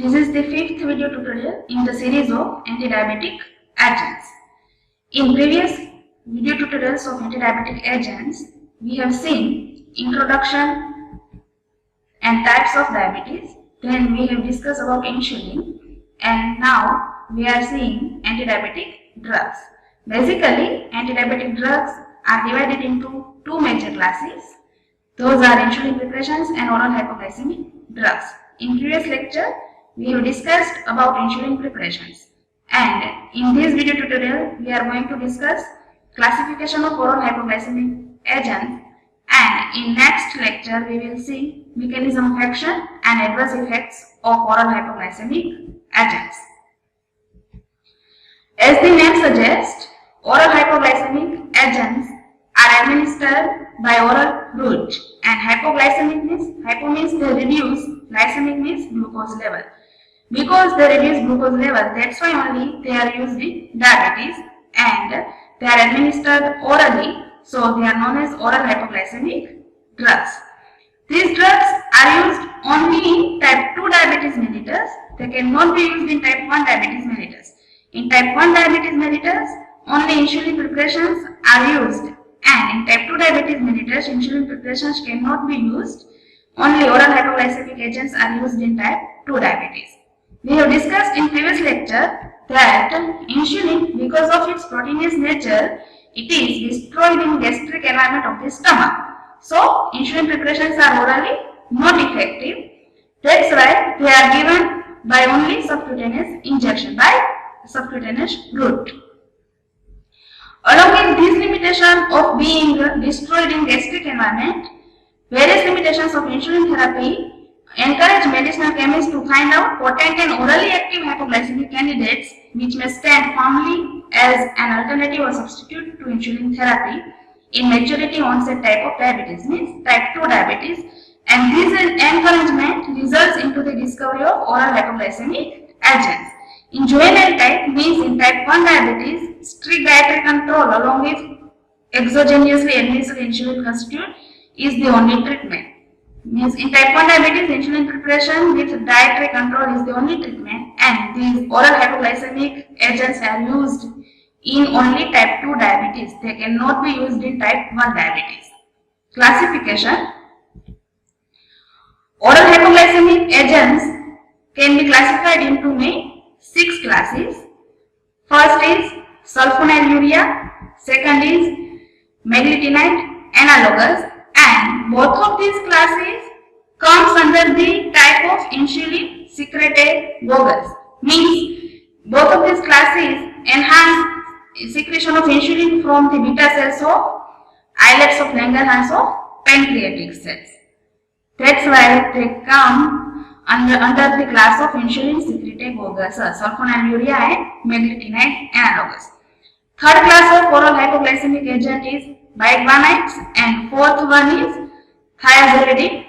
This is the fifth video tutorial in the series of anti-diabetic agents. In previous video tutorials of anti-diabetic agents, we have seen introduction and types of diabetes. Then we have discussed about insulin, and now we are seeing anti-diabetic drugs. Basically, anti-diabetic drugs are divided into two major classes. Those are insulin preparations and oral hypoglycemic drugs. In previous lecture, we have discussed about insulin preparations, and in this video tutorial we are going to discuss classification of oral hypoglycemic agents, and in next lecture we will see mechanism of action and adverse effects of oral hypoglycemic agents. As the name suggests, oral hypoglycemic agents are administered by oral route, and hypoglycemic means, hypo means they reduce, glycemic means glucose level. Because they reduce glucose level, that's why only they are used in diabetes, and they are administered orally, so they are known as oral hypoglycemic drugs. These drugs are used only in type 2 diabetes mellitus. They cannot be used in type 1 diabetes mellitus. In type 1 diabetes mellitus, only insulin preparations are used, and in type 2 diabetes mellitus, insulin preparations cannot be used. Only oral hypoglycemic agents are used in type 2 diabetes. We have discussed in previous lecture that insulin, because of its proteinous nature, it is destroyed in gastric environment of the stomach. So, insulin preparations are orally not effective. That's why they are given by only subcutaneous injection, by subcutaneous route. Along with this limitation of being destroyed in gastric environment, various limitations of insulin therapy encourage medicinal chemists to find out potent and orally active hypoglycemic candidates which may stand firmly as an alternative or substitute to insulin therapy in maturity onset type of diabetes, means type 2 diabetes, and this encouragement results into the discovery of oral hypoglycemic agents. In juvenile type, means in type 1 diabetes, strict dietary control along with exogenously administered insulin constitute is the only treatment. Means in type 1 diabetes, insulin preparation with dietary control is the only treatment, and these oral hypoglycemic agents are used in only type 2 diabetes. They cannot be used in type 1 diabetes. Classification. Oral hypoglycemic agents can be classified into 6 classes. First is sulfonylurea, second is meglitinide analogous, and both of these classes comes under the type of insulin secretagogues. Means both of these classes enhance secretion of insulin from the beta cells of islets of Langerhans of pancreatic cells. That's why they come under the class of insulin secretagogues, sulfonylurea and meglitinide analogous. Third class of oral hypoglycemic agent is biguanides, and fourth one is thiazolidine,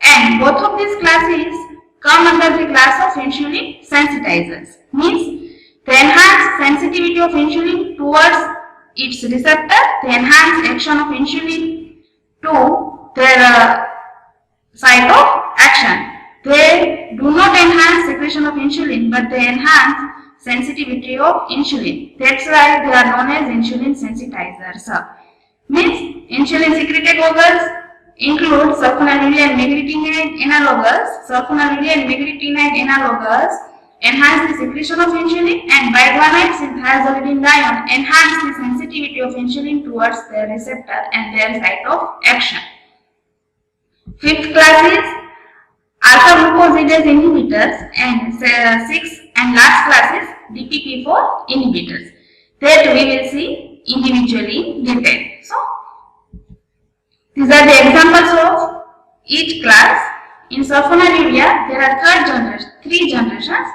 and both of these classes come under the class of insulin sensitizers. Means they enhance sensitivity of insulin towards its receptor, they enhance action of insulin to their site of action. They do not enhance secretion of insulin, but they enhance sensitivity of insulin. That's why they are known as insulin sensitizers. Means insulin secretagogues include sulfonylurea and meglitinide analogous. Sulfonylurea and meglitinide analogous enhance the secretion of insulin, and biguanides and thiazolidine enhance the sensitivity of insulin towards their receptor and their site of action. Fifth class is alpha glucosidase inhibitors, and 6th and last class is DPP4 inhibitors, that we will see individually detailed. So, these are the examples of each class. In sulfonylurea, there are 3 generations,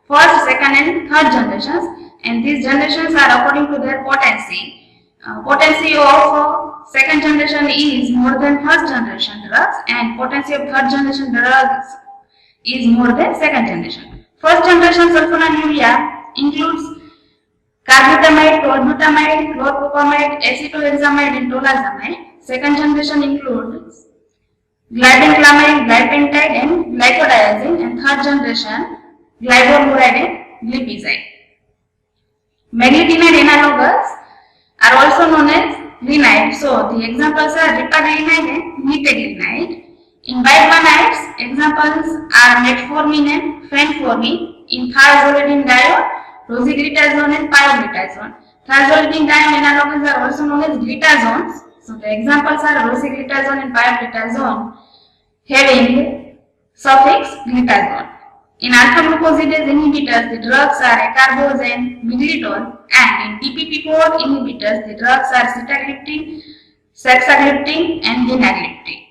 first, second and third generations, and these generations are according to their potency. Potency of second generation is more than first generation drugs, and potency of third generation drugs is more than second generation. First generation sulfonylurea includes carbitamide, tolbutamide, chlorpropamide, acetohexamide and tolazamide. Second generation includes glibenclamide, glipentide and glycodiazine, and third generation glyburide and glipizide. Meglitinide analogues are also known as glenide. So the examples are ripaglenide and mitagelinide. In biguanides, examples are metformin and fenformin. In thiazolidinedione, rosiglitazone and pioglitazone. Thiazolidinedione analogues are also known as glitazones. So the examples are rosiglitazone and pioglitazone having suffix glitazone. In alpha glucosidase inhibitors, the drugs are acarbose and miglitol, and in DPP4 inhibitors, the drugs are sitagliptin, saxagliptin and linagliptin.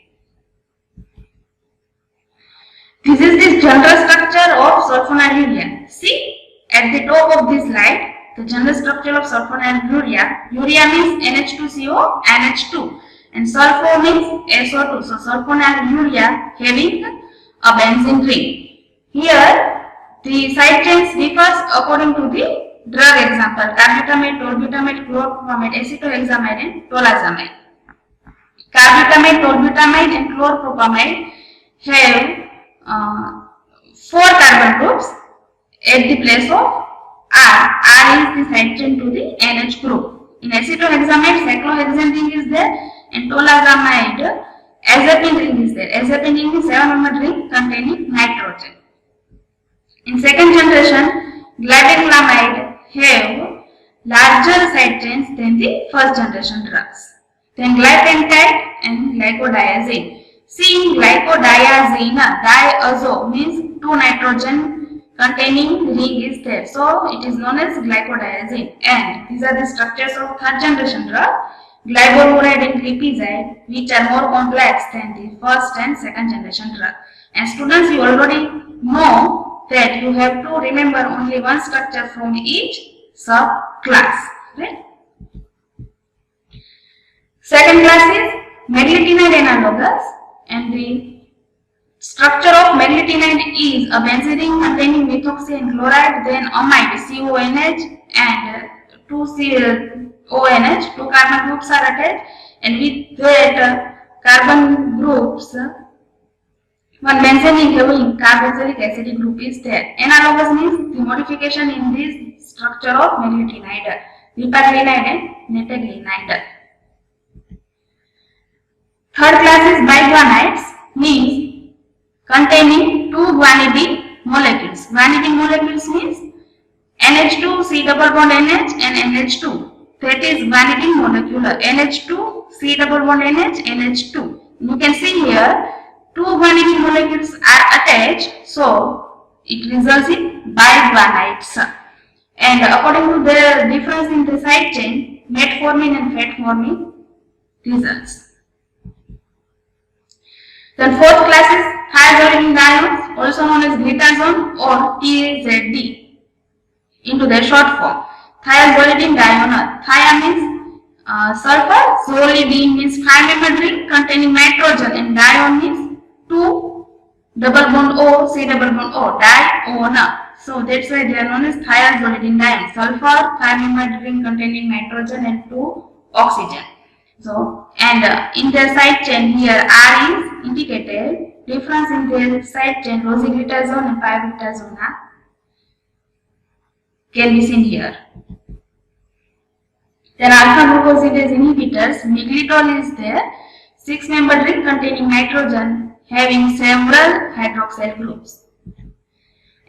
This is the general structure of sulfonylurea. See, at the top of this slide, the general structure of sulfonylurea. Urea means NH2CO, NH2, and sulfur means SO2. So sulfonylurea having a benzene ring. Here, the side chains differs according to the drug example: carbutamide, tolbutamide, chlorpropamide, acetohexamide, and tolazamide. Carbutamide, tolbutamide, and chlorpropamide have 4 carbon groups at the place of R. R is the side chain to the NH group. In acetohexamide, cyclohexane ring is there, and tolazamide, azapine ring is there. Azapine ring is 7-membered ring containing nitrogen. In second generation, glibenclamide have larger side chains than the first generation drugs. Then glipentide and glycodiazine. See, in glycodiazine, diazo means 2 nitrogen containing ring is there. So it is known as glycodiazine. And these are the structures of third generation drug, glyburide and glipizide, which are more complex than the first and second generation drug. And students, you already know that you have to remember only one structure from each subclass. Right? Second class is meglitinide analogues, and the structure of meglitinide is a benzene ring containing methoxy and chloride, then amide CONH and 2CONH, 2 carbon groups are attached, and with that carbon groups, one benzene ring having carboxylic acid group is there. Analogous means the modification in this structure of meglitinide, ripaglenide and metagelinide. Third class is biguanides, means containing 2 guanidine molecules. Guanidine molecules means NH2, C double bond NH and NH2. That is guanidine molecule. NH2, C double bond NH, NH2. You can see here 2 guanidine molecules are attached, so it results in biguanides. And according to the difference in the side chain, metformin and fenformin results. Then fourth class is thiazolidinediones, also known as glitazone or TZD into their short form. Thiazolidinedione. Thia means sulfur, zolidine means 5-membered ring containing nitrogen, and dione means 2 double bond O, C double bond O, dione. So that's why they are known as thiazolidinedione. Sulfur, 5-membered ring containing nitrogen and 2 oxygen. So, and in their side chain here R is indicated. Difference in their side chain, rosiglitazone and pioglitazone can be seen here. Then alpha glucosidase inhibitors, miglitol is there, 6-membered ring containing nitrogen having several hydroxyl groups.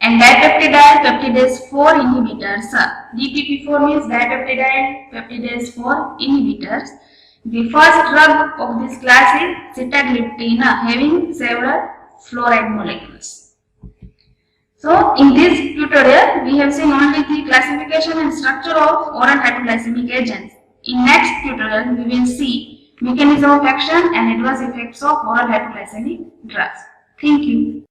And dipeptidyl peptidase 4 inhibitors, DPP4 means dipeptidyl peptidase 4 inhibitors. The first drug of this class is sitagliptin, having several fluoride molecules. So in this tutorial, we have seen only the classification and structure of oral hypoglycemic agents. In next tutorial, we will see mechanism of action and adverse effects of oral hypoglycemic drugs. Thank you.